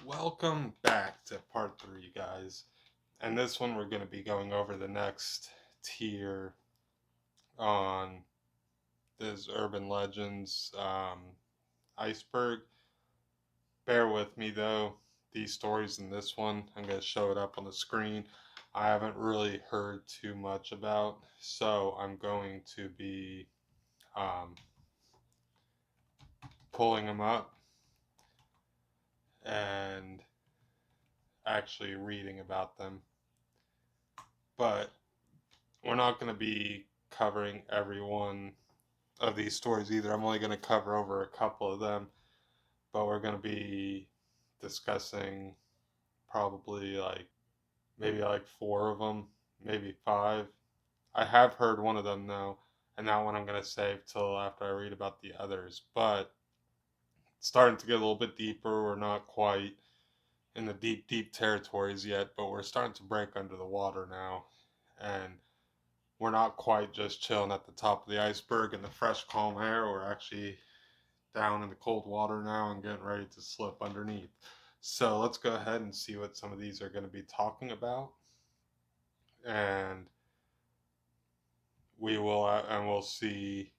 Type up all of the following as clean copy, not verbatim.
Welcome back to part 3, guys. And this one, we're going to be going over the next tier on this urban legends iceberg. Bear with me though, these stories in this one, I'm going to show it up on the screen. I haven't really heard too much about, so I'm going to be um, pulling them up and actually reading about them. But we're not going to be covering every one of these stories either. I'm only going to cover over a couple of them, but we're going to be discussing probably maybe like four of them, maybe five. I have heard one of them though, and that one I'm going to save till after I read about the others. But it's starting to get a little bit deeper. We're not quite in the deep, deep territories yet, but we're starting to break under the water now. And we're not quite just chilling at the top of the iceberg in the fresh, calm air. We're actually down in the cold water now and getting ready to slip underneath. So let's go ahead and see what some of these are going to be talking about, and we'll see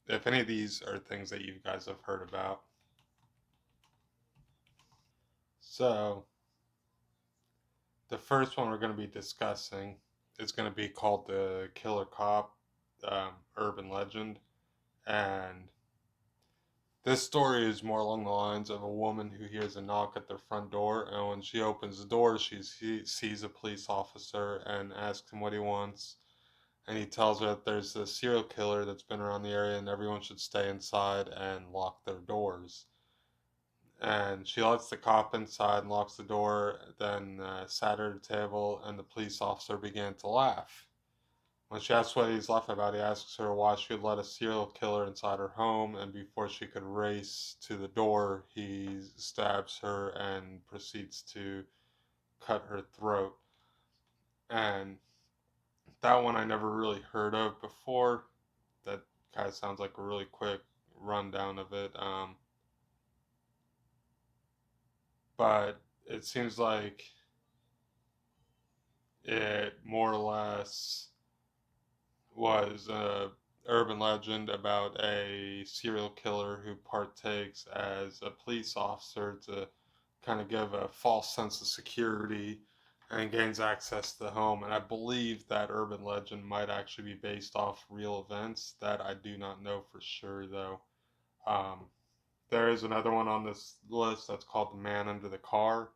if any of these are things that you guys have heard about. So the first one we're going to be discussing is going to be called the Killer Cop urban legend, and this story is more along the lines of a woman who hears a knock at their front door, and when she opens the door, she sees a police officer and asks him what he wants. And he tells her that there's a serial killer that's been around the area and everyone should stay inside and lock their doors. And she lets the cop inside and locks the door, then sat at her table, and the police officer began to laugh. When she asks what he's laughing about, he asks her why she would let a serial killer inside her home, and before she could race to the door, he stabs her and proceeds to cut her throat. And that one I never really heard of before. That kind of sounds like a really quick rundown of it. But it seems like it more or less was a urban legend about a serial killer who partakes as a police officer to kind of give a false sense of security and gains access to the home. And I believe that urban legend might actually be based off real events. That I do not know for sure, though. Um, there is another one on this list that's called The Man Under the Car.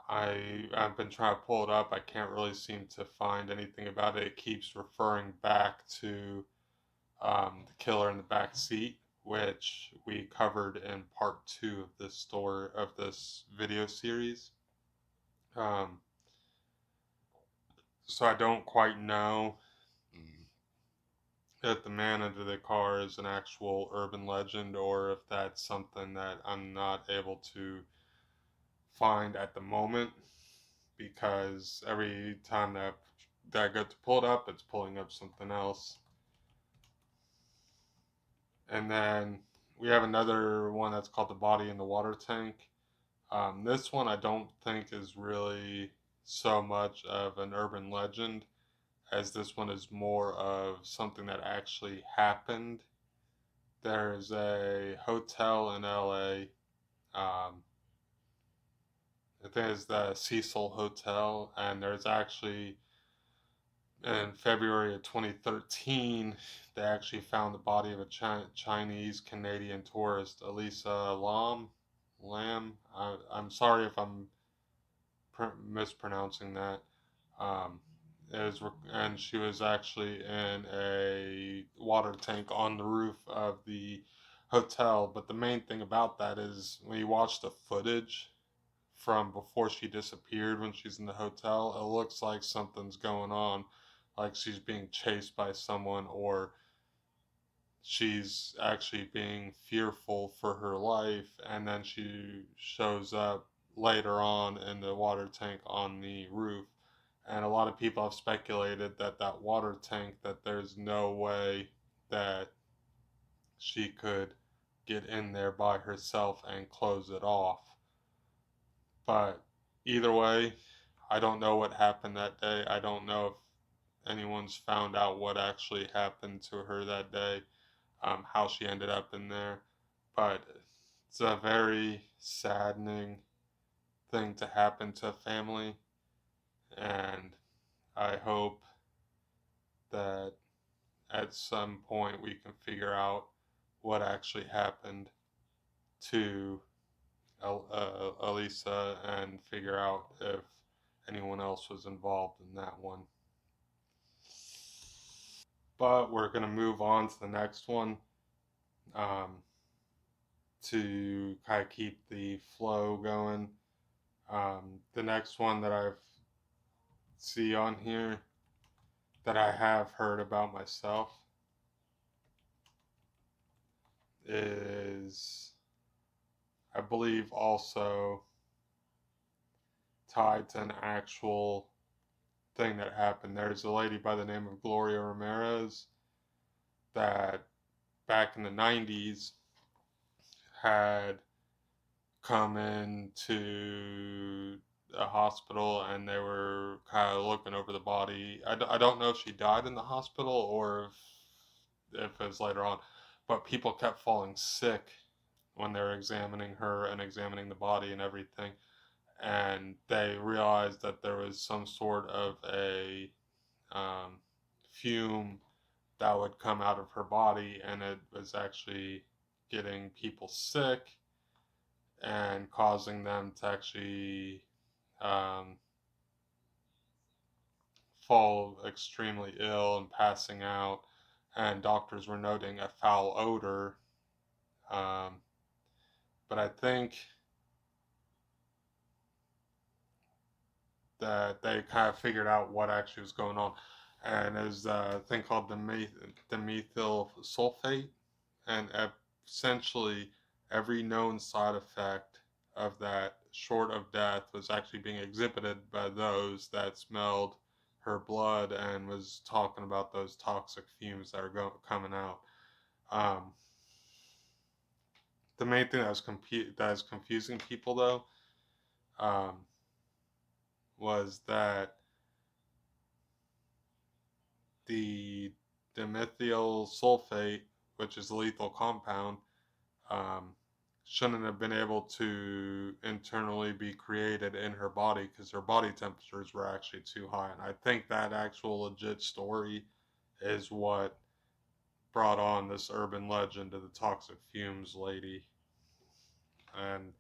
I've been trying to pull it up. I can't really seem to find anything about it. It keeps referring back to the killer in the back seat, which we covered in part 2 of this story of this video series. Um, so I don't quite know if the man under the car is an actual urban legend or if that's something that I'm not able to find at the moment, because every time that I go to pull it up, it's pulling up something else. And then we have another one that's called The Body in the Water Tank. This one I don't think is really so much of an urban legend, as this one is more of something that actually happened. There's a hotel in LA. I think it's the Cecil Hotel, and there's actually in February of 2013, they actually found the body of a Chinese Canadian tourist, Elisa Lam. I'm sorry if I'm mispronouncing that. Um, and she was actually in a water tank on the roof of the hotel. But the main thing about that is when you watch the footage from before she disappeared when she's in the hotel, it looks like something's going on, like she's being chased by someone, or she's actually being fearful for her life, and then she shows up later on in the water tank on the roof. And a lot of people have speculated that that water tank, that there's no way that she could get in there by herself and close it off. But either way, I don't know what happened that day. I don't know if anyone's found out what actually happened to her that day, how she ended up in there. But it's a very saddening thing to happen to a family, and I hope that at some point we can figure out what actually happened to Elisa and figure out if anyone else was involved in that one. But we're going to move on to the next one, um, to kind of keep the flow going. The next one that I see on here that I have heard about myself is, I believe, also tied to an actual thing that happened. There's a lady by the name of Gloria Ramirez that back in the 90s had come into a hospital and they were kind of looking over the body. I don't know if she died in the hospital or if it was later on, but people kept falling sick when they were examining her and examining the body and everything. And they realized that there was some sort of a um, fume that would come out of her body, and it was actually getting people sick and causing them to actually um, fall extremely ill and passing out. And doctors were noting a foul odor. Um, but I think that they kind of figured out what actually was going on. And there's a thing called dimethyl sulfate, and essentially every known side effect of that, short of death, was actually being exhibited by those that smelled her blood and was talking about those toxic fumes that are coming out. Um, the main thing that is confusing people though, um, was that the dimethyl sulfate, which is a lethal compound, um, shouldn't have been able to internally be created in her body because her body temperatures were actually too high. And I think that actual legit story is what brought on this urban legend of the toxic fumes lady, and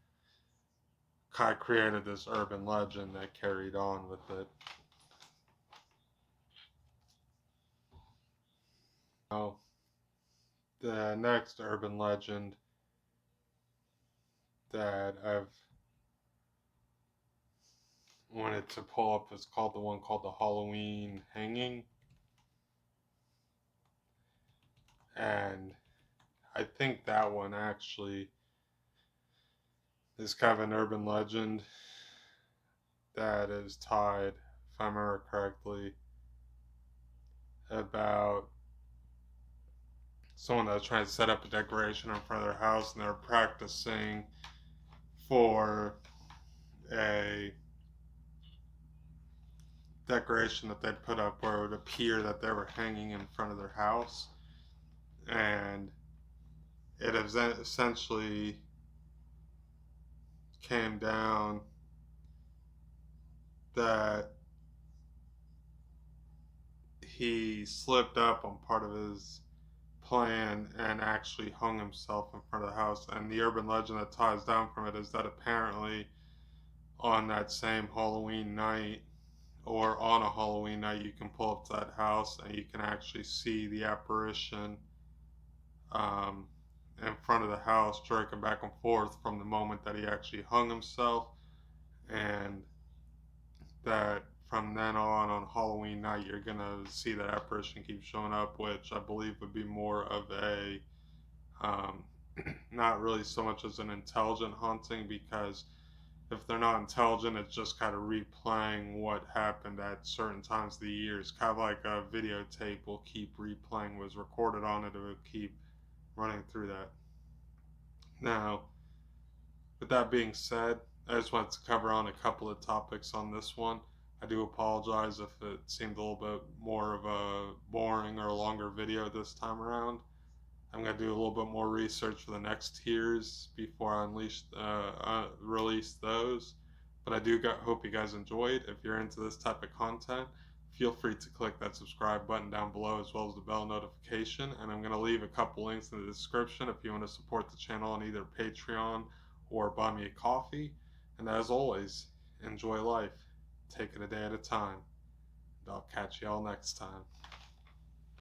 kind of created this urban legend that carried on with it. Now, the next urban legend that I've wanted to pull up is called the one called the Halloween hanging. And I think that one actually is kind of an urban legend that is tied, if I remember correctly, about someone that was trying to set up a decoration in front of their house and they were practicing for a decoration that they'd put up where it would appear that they were hanging in front of their house. And it essentially came down that he slipped up on part of his plan and actually hung himself in front of the house. And the urban legend that ties down from it is that apparently on that same Halloween night, or on a Halloween night, you can pull up to that house and you can actually see the apparition um, in front of the house jerking back and forth from the moment that he actually hung himself. And that from then on Halloween night, you're gonna see that apparition keep showing up, which I believe would be more of a um, not really so much as an intelligent haunting, because if they're not intelligent, it's just kind of replaying what happened at certain times of the year. It's kind of like a videotape will keep replaying was recorded on it, it will keep running through that. Now, with that being said, I just wanted to cover on a couple of topics on this one. I do apologize if it seemed a little bit more of a boring or a longer video this time around. I'm gonna do a little bit more research for the next tiers before I release those. But I do hope you guys enjoyed. If you're into this type of content, feel free to click that subscribe button down below as well as the bell notification. And I'm gonna leave a couple links in the description if you want to support the channel on either Patreon or buy me a coffee. And as always, enjoy life. Take it a day at a time. And I'll catch y'all next time.